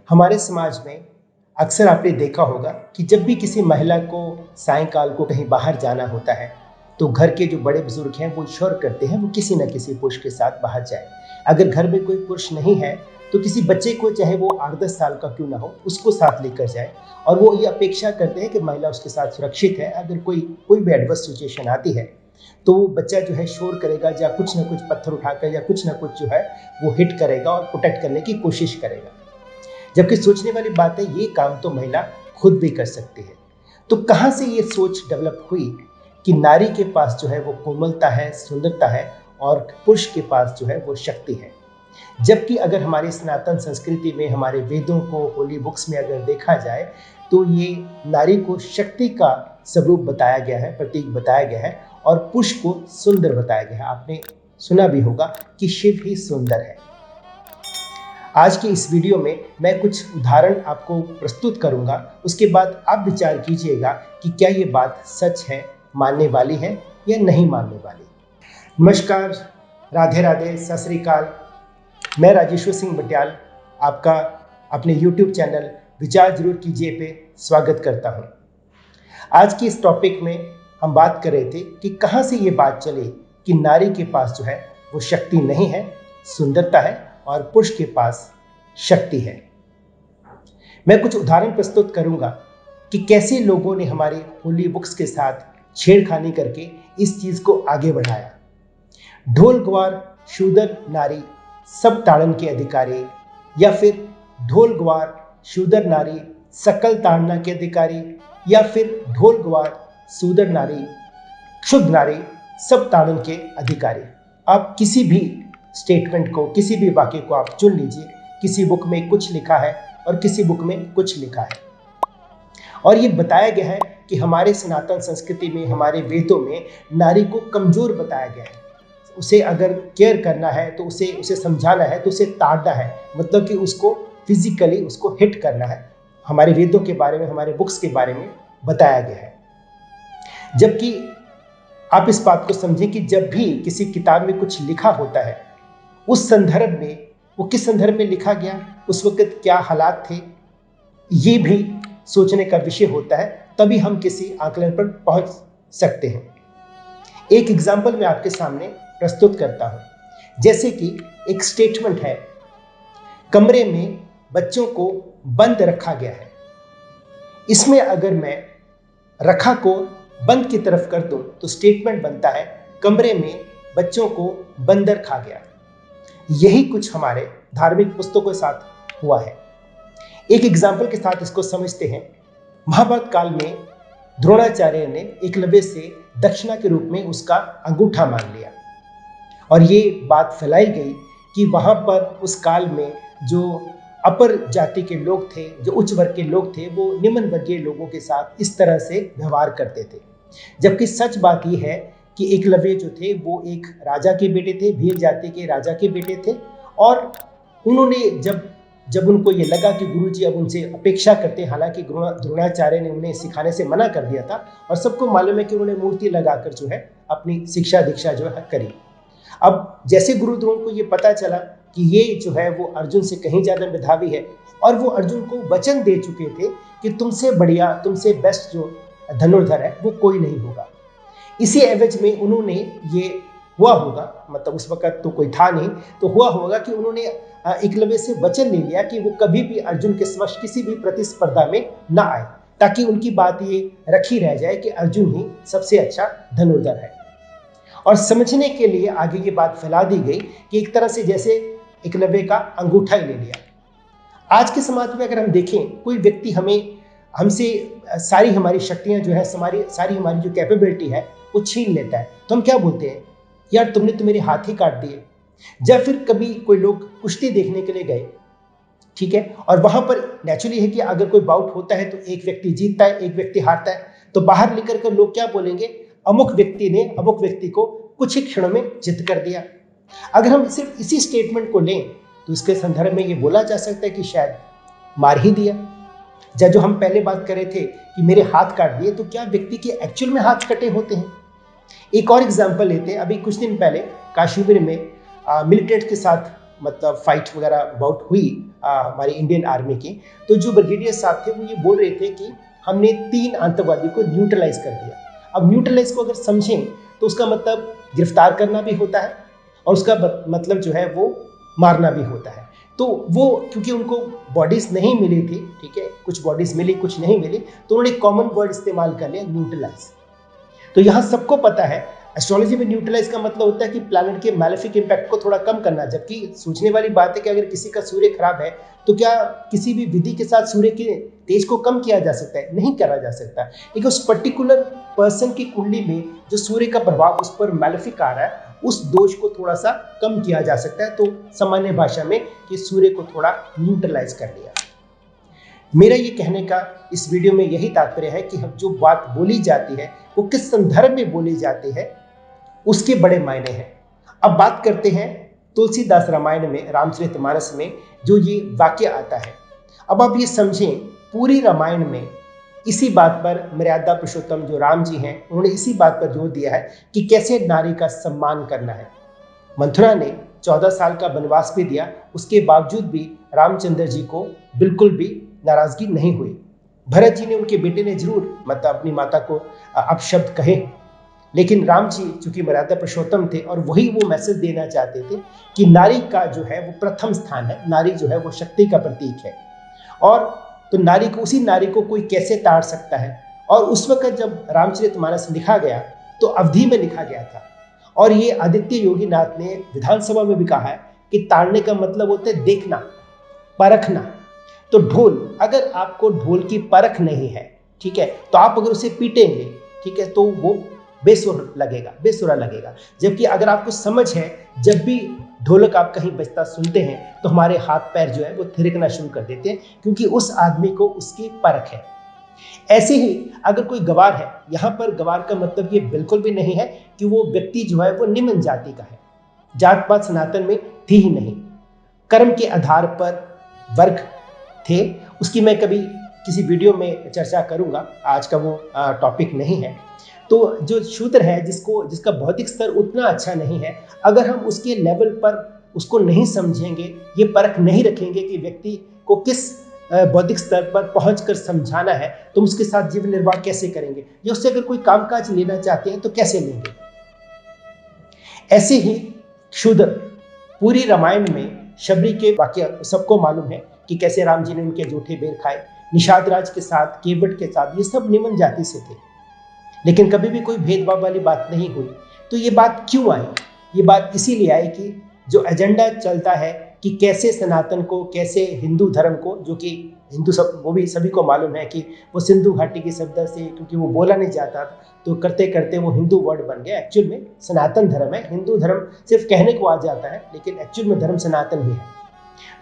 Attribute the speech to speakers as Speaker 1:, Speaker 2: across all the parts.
Speaker 1: हमारे समाज में अक्सर आपने देखा होगा कि जब भी किसी महिला को सायंकाल को कहीं बाहर जाना होता है तो घर के जो बड़े बुजुर्ग हैं वो ईश्वर करते हैं वो किसी न किसी पुरुष के साथ बाहर जाए। अगर घर में कोई पुरुष नहीं है तो किसी बच्चे को, चाहे वो 8-10 साल का क्यों ना हो, उसको साथ लेकर जाए और वो ये अपेक्षा करते हैं कि महिला उसके साथ सुरक्षित है। अगर कोई कोई भी एडवर्स सिचुएशन आती है तो वो बच्चा जो है शोर करेगा या कुछ ना कुछ पत्थर उठाकर या कुछ ना कुछ जो है वो हिट करेगा और प्रोटेक्ट करने की कोशिश करेगा। जबकि सोचने वाली बात है, ये काम तो महिला खुद भी कर सकती है। तो कहाँ से ये सोच डेवलप हुई कि नारी के पास जो है वो कोमलता है, सुंदरता है और पुरुष के पास जो है वो शक्ति है। जबकि अगर हमारी सनातन संस्कृति में, हमारे वेदों को, होली बुक्स में अगर देखा जाए तो ये नारी को शक्ति का स्वरूप बताया गया है, प्रतीक बताया गया है और पुरुष को सुंदर बताया गया है। आपने सुना भी होगा कि शिव ही सुंदर है। आज की इस वीडियो में मैं कुछ उदाहरण आपको प्रस्तुत करूंगा, उसके बाद आप विचार कीजिएगा कि क्या ये बात सच है, मानने वाली है या नहीं मानने वाली। नमस्कार, राधे राधे, सत श्री अकाल। मैं राजेश्वर सिंह बटियाल आपका अपने YouTube चैनल विचार जरूर कीजिए पे स्वागत करता हूं। आज की इस टॉपिक में हम बात कर रहे थे कि कहां से ये बात चली कि नारी के पास जो है वो शक्ति नहीं है, सुंदरता है और पुरुष के पास शक्ति है। मैं कुछ उदाहरण प्रस्तुत करूंगा कि कैसे लोगों ने हमारे होली बुक्स के साथ छेड़खानी करके इस चीज को आगे बढ़ाया। ढोल ग्वार शूदर नारी सब ताड़न के अधिकारी, या फिर ढोल ग्वार शूदर नारी सकल ताड़ना के अधिकारी, या फिर ढोल ग्वार शूदर नारी क्षुद्र नारी सब ताड़न के अधिकारी। आप किसी भी स्टेटमेंट को, किसी भी वाक्य को आप चुन लीजिए। किसी बुक में कुछ लिखा है और किसी बुक में कुछ लिखा है और ये बताया गया है कि हमारे सनातन संस्कृति में, हमारे वेदों में नारी को कमजोर बताया गया है। उसे अगर केयर करना है तो उसे समझाना है तो उसे ताड़ना है, मतलब कि उसको फिजिकली उसको हिट करना है। हमारे वेदों के बारे में, हमारे बुक्स के बारे में बताया गया है। जबकि आप इस बात को समझें कि जब भी किसी किताब में कुछ लिखा होता है, उस संदर्भ में वो किस संदर्भ में लिखा गया, उस वक्त क्या हालात थे, ये भी सोचने का विषय होता है। तभी हम किसी आकलन पर पहुंच सकते हैं। एक एग्जाम्पल मैं आपके सामने प्रस्तुत करता हूं। जैसे कि एक स्टेटमेंट है, कमरे में बच्चों को बंद रखा गया है। इसमें अगर मैं रखा को बंद की तरफ कर दूं तो स्टेटमेंट बनता है, कमरे में बच्चों को बंदर खा गया। यही कुछ हमारे धार्मिक पुस्तकों के साथ हुआ है। एक एग्जाम्पल के साथ इसको समझते हैं। महाभारत काल में द्रोणाचार्य ने एकलव्य से दक्षिणा के रूप में उसका अंगूठा मांग लिया और ये बात फैलाई गई कि वहां पर उस काल में जो अपर जाति के लोग थे, जो उच्च वर्ग के लोग थे, वो निम्न वर्गीय लोगों के साथ इस तरह से व्यवहार करते थे। जबकि सच बात यह है कि एकलव्य जो थे वो एक राजा के बेटे थे, भील जाति के राजा के बेटे थे और उन्होंने जब उनको ये लगा कि गुरुजी अब उनसे अपेक्षा करते हैं, हालांकि द्रोणाचार्य ने उन्हें सिखाने से मना कर दिया था और सबको मालूम है कि उन्होंने मूर्ति लगाकर जो है अपनी शिक्षा दीक्षा जो है करी। अब जैसे गुरु द्रोण को ये पता चला कि ये जो है वो अर्जुन से कहीं ज्यादा मेधावी है और वो अर्जुन को वचन दे चुके थे कि तुमसे बढ़िया, तुमसे बेस्ट जो धनुर्धर है वो कोई नहीं होगा। इसी एवज में उन्होंने ये हुआ होगा, मतलब उस वक्त तो कोई था नहीं, तो हुआ होगा कि उन्होंने एकलव्य से वचन ले लिया कि वो कभी भी अर्जुन के समक्ष किसी भी प्रतिस्पर्धा में ना आए, ताकि उनकी बात ये रखी रह जाए कि अर्जुन ही सबसे अच्छा धनुर्धर है। और समझने के लिए आगे ये बात फैला दी गई कि एक तरह से जैसे एकलव्य का अंगूठा ही ले लिया। आज के समाज में अगर हम देखें, कोई व्यक्ति हमसे सारी हमारी शक्तियां जो है, सारी हमारी जो कैपेबिलिटी है वो छीन लेता है, तो हम क्या बोलते हैं, यार तुमने तो मेरे हाथ ही काट दिए। या फिर कभी कोई लोग कुश्ती देखने के लिए गए, ठीक है, और वहां पर नेचुरली है कि अगर कोई बाउट होता है तो एक व्यक्ति जीतता है, एक व्यक्ति हारता है, तो बाहर निकल कर लोग क्या बोलेंगे, अमुक व्यक्ति ने अमुक व्यक्ति को कुछ ही क्षणों में जित कर दिया। अगर हम सिर्फ इसी स्टेटमेंट को लें तो इसके संदर्भ में ये बोला जा सकता है कि शायद मार ही दिया। जो हम पहले बात कर रहे थे कि मेरे हाथ काट दिए, तो क्या व्यक्ति के एक्चुअल में हाथ कटे होते हैं? एक और एग्जांपल लेते हैं। अभी कुछ दिन पहले कश्मीर में मिलिटेंट्स के साथ मतलब फाइट वगैरह बाउट हुई हमारी इंडियन आर्मी के। तो जो ब्रिगेडियर साहब थे वो ये बोल रहे थे कि हमने 3 आतंकवादी को न्यूट्रलाइज कर दिया। अब न्यूट्रलाइज को अगर समझें तो उसका मतलब गिरफ्तार करना भी होता है और उसका मतलब जो है वो मारना भी होता है। तो वो क्योंकि उनको बॉडीज नहीं मिली थी, ठीक है, कुछ बॉडीज मिली कुछ नहीं मिली, तो उन्होंने कॉमन वर्ड इस्तेमाल कर लिया, न्यूट्रलाइज। तो यहाँ सबको पता है एस्ट्रोलॉजी में न्यूट्रलाइज का मतलब होता है कि प्लैनेट के मैलेफिक इंपैक्ट को थोड़ा कम करना। जबकि सोचने वाली बात है कि अगर किसी का सूर्य खराब है तो क्या किसी भी विधि के साथ सूर्य के तेज को कम किया जा सकता है? नहीं करा जा सकता। लेकिन उस पर्टिकुलर पर्सन की कुंडली में जो सूर्य का प्रभाव उस पर मैलेफिक आ रहा है, उस दोष को थोड़ा सा कम किया जा सकता है। तो सामान्य भाषा में कि सूर्य को थोड़ा न्यूट्रलाइज कर लिया। मेरा ये कहने का इस वीडियो में यही तात्पर्य है कि हम जो बात बोली जाती है वो किस संदर्भ में बोली जाती है, उसके बड़े मायने हैं। अब बात करते हैं तुलसीदास रामायण में, रामचरितमानस में जो ये वाक्य आता है। अब आप ये समझें, पूरी रामायण में इसी बात पर मर्यादा पुरुषोत्तम जो राम जी हैं उन्होंने इसी बात पर जोर दिया है कि कैसे नारी का सम्मान करना है। मथुरा ने 14 साल का वनवास भी दिया, उसके बावजूद भी रामचंद्र जी को बिल्कुल भी नाराजगी नहीं हुई। भरत जी ने, उनके बेटे ने जरूर मतलब अपनी माता को अपशब्द कहे, लेकिन राम जी चूंकि मर्यादा पुरुषोत्तम थे और वही वो मैसेज देना चाहते थे कि नारी का जो है वो प्रथम स्थान है, नारी जो है वो शक्ति का प्रतीक है। और तो नारी को, उसी नारी को कोई कैसे ताड़ सकता है। और उस वक्त जब रामचरितमानस लिखा गया तो अवधि में लिखा गया था। और ये आदित्य योगीनाथ ने विधानसभा में भी कहा है कि ताड़ने का मतलब होता है देखना, परखना। तो ढोल, अगर आपको ढोल की परख नहीं है, ठीक है, तो आप अगर उसे पीटेंगे, ठीक है, तो वो बेसुर लगेगा, बेसुरा लगेगा। जबकि अगर आपको समझ है, जब भी ढोलक आप कहीं बजता सुनते हैं तो हमारे हाथ पैर जो है वो थिरकना शुरू कर देते हैं, क्योंकि उस आदमी को उसकी परख है। ऐसे ही अगर कोई गवार है, यहां पर गवार का मतलब ये बिल्कुल भी नहीं है कि वो व्यक्ति जो है वो निम्न जाति का है। जात पात सनातन में थी ही नहीं, कर्म के आधार पर वर्ग थे। उसकी मैं कभी किसी वीडियो में चर्चा करूंगा, आज का वो टॉपिक नहीं है। तो जो शूद्र है, जिसका भौतिक स्तर उतना अच्छा नहीं है, अगर हम उसके लेवल पर उसको नहीं समझेंगे, ये परख नहीं रखेंगे कि व्यक्ति को किस बौद्धिक स्तर पर पहुंचकर समझाना है, तो उसके साथ जीवन निर्वाह कैसे करेंगे, या उससे अगर कोई कामकाज लेना चाहते हैं तो कैसे लेंगे। ऐसे ही शूद्र, पूरी रामायण में शबरी के वाक्य सबको मालूम है कि कैसे राम जी ने उनके जूठे बेर खाए, निषाद राज के साथ, केवट के साथ, ये सब निम्न जाति से थे, लेकिन कभी भी कोई भेदभाव वाली बात नहीं हुई। तो ये बात क्यों आई? ये बात इसीलिए आई कि जो एजेंडा चलता है कि कैसे सनातन को, कैसे हिंदू धर्म को, जो कि हिंदू सब, वो भी सभी को मालूम है कि वो सिंधु घाटी की सभ्यता से, क्योंकि वो बोला नहीं जाता तो करते करते वो हिंदू वर्ड बन गया। एक्चुअल में सनातन धर्म है, हिंदू धर्म सिर्फ कहने को आ जाता है, लेकिन एक्चुअल में धर्म सनातन भी है।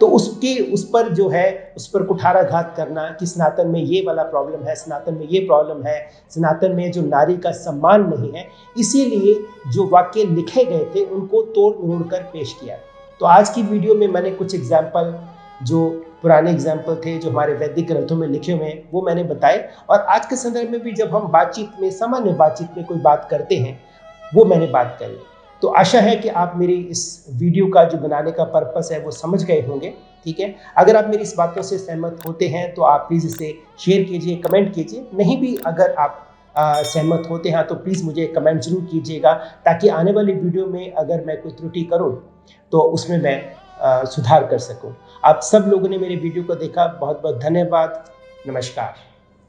Speaker 1: तो उस पर जो है, उस पर कुठाराघात करना कि सनातन में ये वाला प्रॉब्लम है, सनातन में ये प्रॉब्लम है, सनातन में जो नारी का सम्मान नहीं है, इसीलिए जो वाक्य लिखे गए थे उनको तोड़ मरोड़ कर पेश किया। तो आज की वीडियो में मैंने कुछ एग्जाम्पल, जो पुराने एग्जाम्पल थे जो हमारे वैदिक ग्रंथों में लिखे हुए हैं, वो मैंने बताए। और आज के संदर्भ में भी जब हम बातचीत में, सामान्य बातचीत में कोई बात करते हैं, वो मैंने बात करी। तो आशा है कि आप मेरी इस वीडियो का जो बनाने का पर्पस है वो समझ गए होंगे, ठीक है। अगर आप मेरी इस बातों से सहमत होते हैं तो आप प्लीज़ इसे शेयर कीजिए, कमेंट कीजिए। नहीं भी अगर आप सहमत होते हैं तो प्लीज़ मुझे कमेंट जरूर कीजिएगा, ताकि आने वाली वीडियो में अगर मैं कोई त्रुटि करूं तो उसमें मैं सुधार कर सकूं। आप सब लोगों ने मेरे वीडियो को देखा, बहुत बहुत धन्यवाद। नमस्कार।